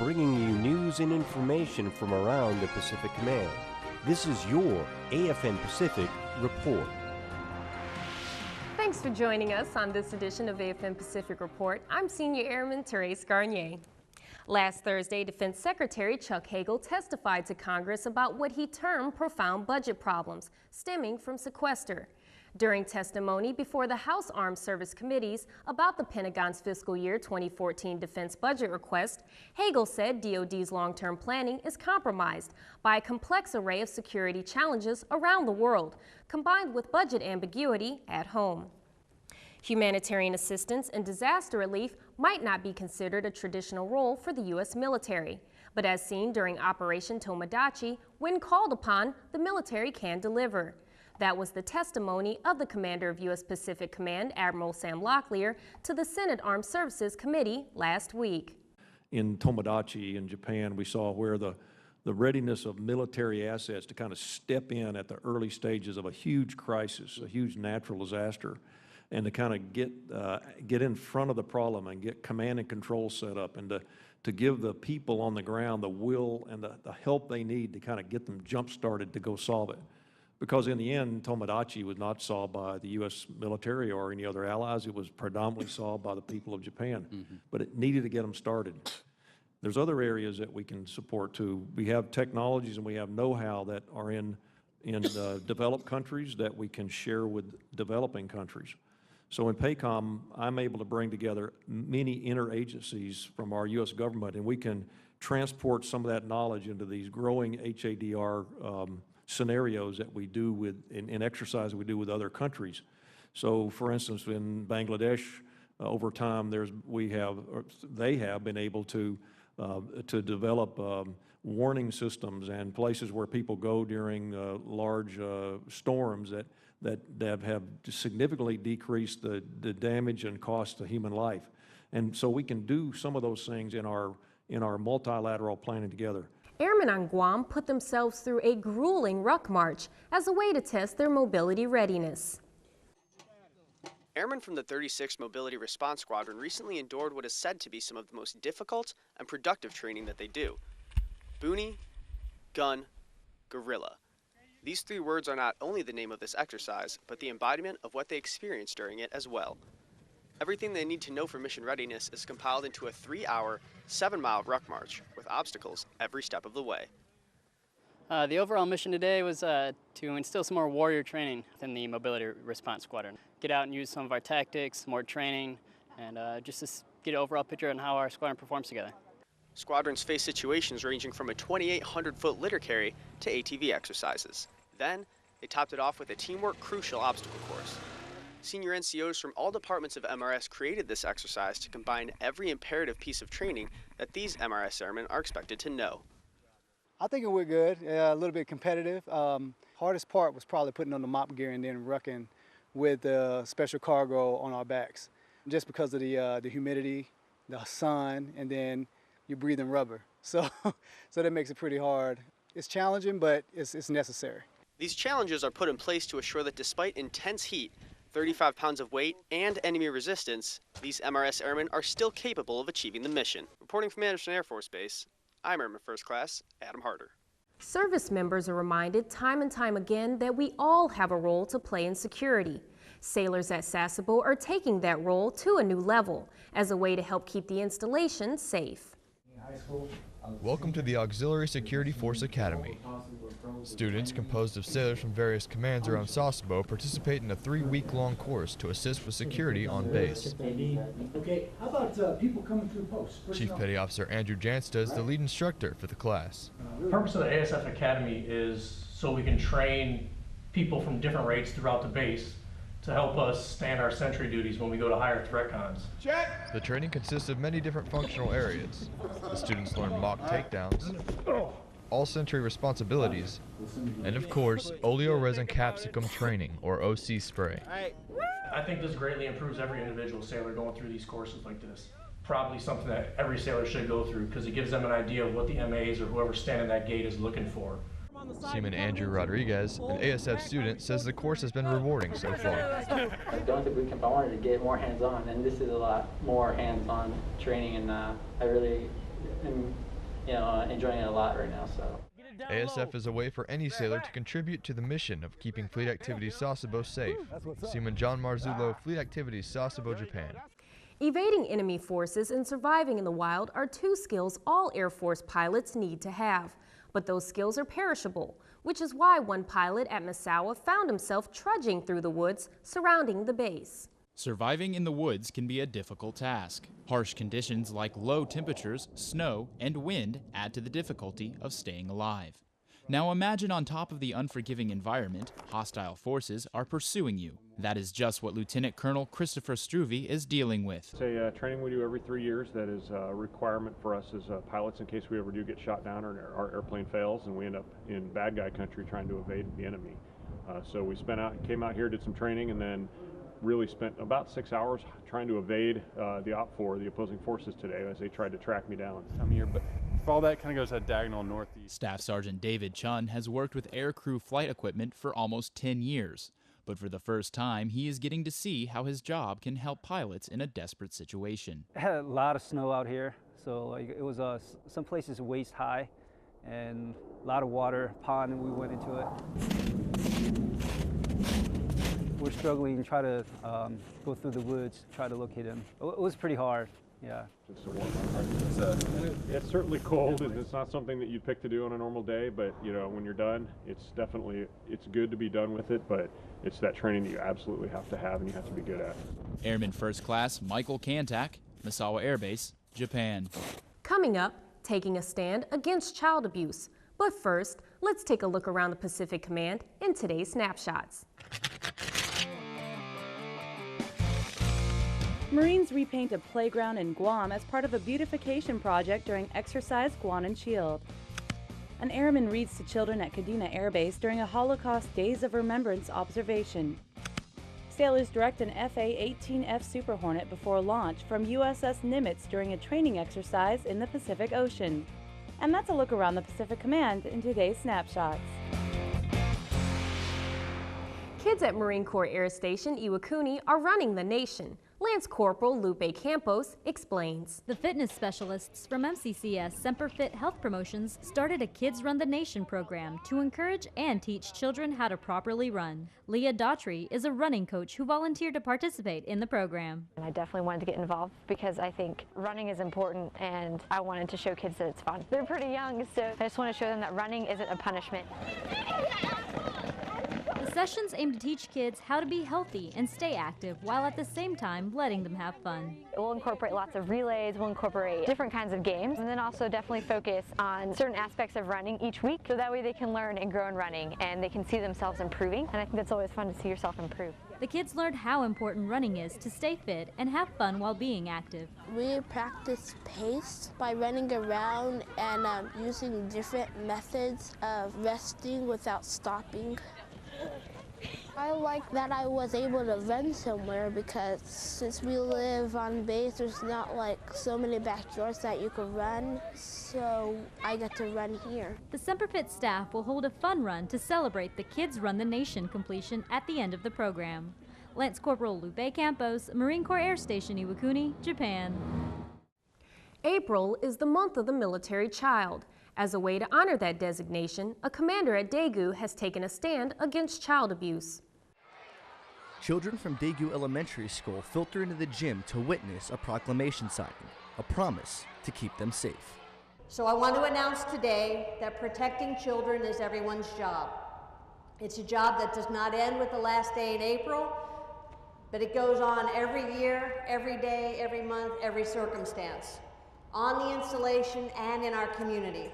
bringing you news and information from around the Pacific Command. This is your AFN Pacific Report. Thanks for joining us on this edition of AFN Pacific Report. I'm Senior Airman Therese Garnier. Last Thursday, Defense Secretary Chuck Hagel testified to Congress about what he termed profound budget problems stemming from sequester. During testimony before the House Armed Service Committees about the Pentagon's fiscal year 2014 defense budget request, Hagel said DoD's long-term planning is compromised by a complex array of security challenges around the world, combined with budget ambiguity at home. Humanitarian assistance and disaster relief might not be considered a traditional role for the U.S. military, but as seen during Operation Tomodachi, when called upon, the military can deliver. That was the testimony of the commander of U.S. Pacific Command, Admiral Sam Locklear, to the Senate Armed Services Committee last week. In Tomodachi in Japan, we saw where the readiness of military assets to kind of step in at the early stages of a huge crisis, a huge natural disaster, and to kind of get in front of the problem and get command and control set up, and to give the people on the ground the will and the help they need to kind of get them jump-started to go solve it. Because in the end, Tomodachi was not solved by the U.S. military or any other allies. It was predominantly solved by the people of Japan. But it needed to get them started. There's other areas that we can support too. We have technologies and we have know-how that are in developed countries that we can share with developing countries. So in PACOM, I'm able to bring together many interagencies from our U.S. government, and we can transport some of that knowledge into these growing HADR scenarios that we do with in exercise we do with other countries. So, for instance, in Bangladesh, over time, they have been able to develop warning systems and places where people go during large storms that have significantly decreased the damage and cost to human life. And so we can do some of those things in our multilateral planning together. Airmen on Guam put themselves through a grueling ruck march as a way to test their mobility readiness. Airmen from the 36th Mobility Response Squadron recently endured what is said to be some of the most difficult and productive training that they do. Boonie, gun, guerrilla. These three words are not only the name of this exercise, but the embodiment of what they experienced during it as well. Everything they need to know for mission readiness is compiled into a 3-hour, 7-mile ruck march with obstacles every step of the way. The overall mission today was to instill some more warrior training within the Mobility Response Squadron. Get out and use some of our tactics, more training, and just to get an overall picture on how our squadron performs together. Squadrons face situations ranging from a 2,800-foot litter carry to ATV exercises. Then, they topped it off with a teamwork crucial obstacle course. Senior NCOs from all departments of MRS created this exercise to combine every imperative piece of training that these MRS airmen are expected to know. I think it went good, a little bit competitive. Hardest part was probably putting on the mop gear and then rucking with the special cargo on our backs. Just because of the humidity, the sun, and then you're breathing rubber. So that makes it pretty hard. It's challenging, but it's necessary. These challenges are put in place to assure that despite intense heat, 35 pounds of weight, and enemy resistance, these MRS airmen are still capable of achieving the mission. Reporting from Anderson Air Force Base, I'm Airman First Class Adam Harder. Service members are reminded time and time again that we all have a role to play in security. Sailors at Sasebo are taking that role to a new level as a way to help keep the installation safe. Welcome to the Auxiliary Security Force Academy. Students composed of sailors from various commands around Sasebo participate in a 3-week-long course to assist with security on base. Okay, how about people coming through posts? Chief Petty Officer Andrew Jansta is the lead instructor for the class. The purpose of the ASF Academy is so we can train people from different rates throughout the base to help us stand our sentry duties when we go to higher threat cons. The training consists of many different functional areas. The students learn mock takedowns, all sentry responsibilities, and of course, oleoresin capsicum training, or OC spray. I think this greatly improves every individual sailor going through these courses like this. Probably something that every sailor should go through because it gives them an idea of what the MAs or whoever's standing that gate is looking for. Seaman Andrew Rodriguez, an ASF student, says the course has been rewarding so far. Going to boot camp, I wanted to get more hands-on, and this is a lot more hands-on training, and I really am enjoying it a lot right now. So. ASF is a way for any sailor to contribute to the mission of keeping Fleet Activities Sasebo safe. Seaman John Marzullo, Fleet Activities Sasebo, Japan. Evading enemy forces and surviving in the wild are two skills all Air Force pilots need to have. But those skills are perishable, which is why one pilot at Misawa found himself trudging through the woods surrounding the base. Surviving in the woods can be a difficult task. Harsh conditions like low temperatures, snow, and wind add to the difficulty of staying alive. Now imagine on top of the unforgiving environment, hostile forces are pursuing you. That is just what Lieutenant Colonel Christopher Struve is dealing with. It's a training we do every 3 years that is a requirement for us as pilots in case we ever do get shot down or our airplane fails and we end up in bad guy country trying to evade the enemy. So we came out here, did some training, and then really spent about 6 hours trying to evade the opposing forces today as they tried to track me down. I'm here, but all that kind of goes at diagonal northeast. Staff Sergeant David Chun has worked with aircrew flight equipment for almost 10 years. But for the first time, he is getting to see how his job can help pilots in a desperate situation. I had a lot of snow out here, so it was some places waist high and a lot of water, pond, and we went into it. We're struggling to try to go through the woods, try to locate him. It was pretty hard, yeah. It's certainly cold, and it's not something that you'd pick to do on a normal day, but when you're done, it's good to be done with it, but it's that training that you absolutely have to have and you have to be good at. Airman First Class Michael Kantak, Misawa Air Base, Japan. Coming up, taking a stand against child abuse. But first, let's take a look around the Pacific Command in today's Snapshots. Marines repaint a playground in Guam as part of a beautification project during Exercise Guam and Shield. An airman reads to children at Kadena Air Base during a Holocaust Days of Remembrance observation. Sailors direct an FA-18F Super Hornet before launch from USS Nimitz during a training exercise in the Pacific Ocean. And that's a look around the Pacific Command in today's Snapshots. Kids at Marine Corps Air Station Iwakuni are running the nation. Lance Corporal Lupe Campos explains. The fitness specialists from MCCS Semper Fit Health Promotions started a Kids Run the Nation program to encourage and teach children how to properly run. Leah Daughtry is a running coach who volunteered to participate in the program. And I definitely wanted to get involved because I think running is important and I wanted to show kids that it's fun. They're pretty young, so I just want to show them that running isn't a punishment. The sessions aim to teach kids how to be healthy and stay active while at the same time letting them have fun. We'll incorporate lots of relays, we'll incorporate different kinds of games, and then also definitely focus on certain aspects of running each week so that way they can learn and grow in running and they can see themselves improving, and I think that's always fun to see yourself improve. The kids learned how important running is to stay fit and have fun while being active. We practice pace by running around and using different methods of resting without stopping. I like that I was able to run somewhere because since we live on base, there's not like so many backyards that you can run, so I get to run here. The Semper Fit staff will hold a fun run to celebrate the Kids Run the Nation completion at the end of the program. Lance Corporal Lupe Campos, Marine Corps Air Station Iwakuni, Japan. April is the month of the military child. As a way to honor that designation, a commander at Daegu has taken a stand against child abuse. Children from Daegu Elementary School filter into the gym to witness a proclamation signing, a promise to keep them safe. So I want to announce today that protecting children is everyone's job. It's a job that does not end with the last day in April, but it goes on every year, every day, every month, every circumstance, on the installation and in our community.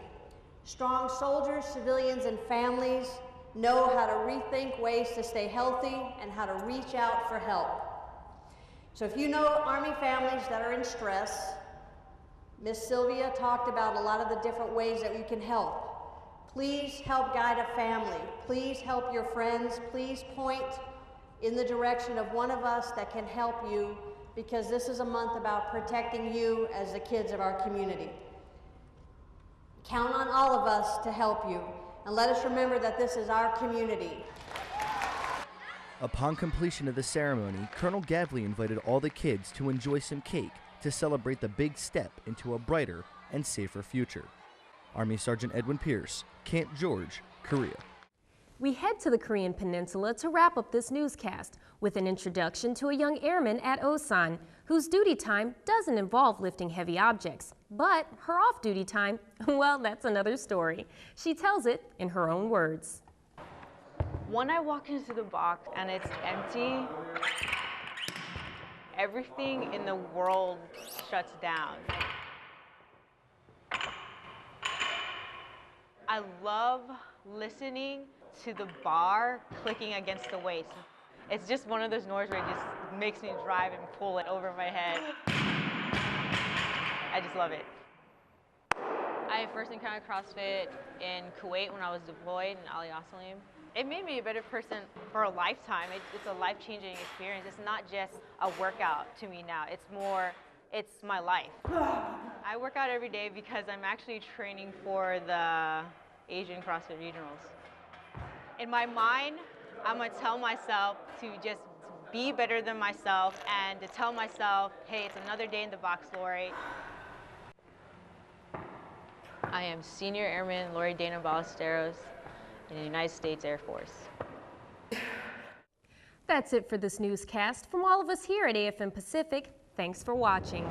Strong soldiers, civilians, and families know how to rethink ways to stay healthy and how to reach out for help. So if you know Army families that are in stress, Miss Sylvia talked about a lot of the different ways that we can help. Please help guide a family. Please help your friends. Please point in the direction of one of us that can help you, because this is a month about protecting you as the kids of our community. Count on all of us to help you, and let us remember that this is our community. Upon completion of the ceremony, Colonel Gavley invited all the kids to enjoy some cake to celebrate the big step into a brighter and safer future. Army Sergeant Edwin Pierce, Camp George, Korea. We head to the Korean Peninsula to wrap up this newscast with an introduction to a young airman at Osan, whose duty time doesn't involve lifting heavy objects. But her off-duty time, well, that's another story. She tells it in her own words. When I walk into the box and it's empty, everything in the world shuts down. I love listening to the bar clicking against the weights. It's just one of those noises where it just makes me drive and pull it over my head. I just love it. I first encountered CrossFit in Kuwait when I was deployed in Ali Asalim. It made me a better person for a lifetime. It's a life-changing experience. It's not just a workout to me now. It's my life. I work out every day because I'm actually training for the Asian CrossFit Regionals. In my mind, I'm gonna tell myself to just be better than myself and to tell myself, hey, it's another day in the box, Lori. I am Senior Airman Lori Dana Ballesteros in the United States Air Force. That's it for this newscast. From all of us here at AFM Pacific, thanks for watching.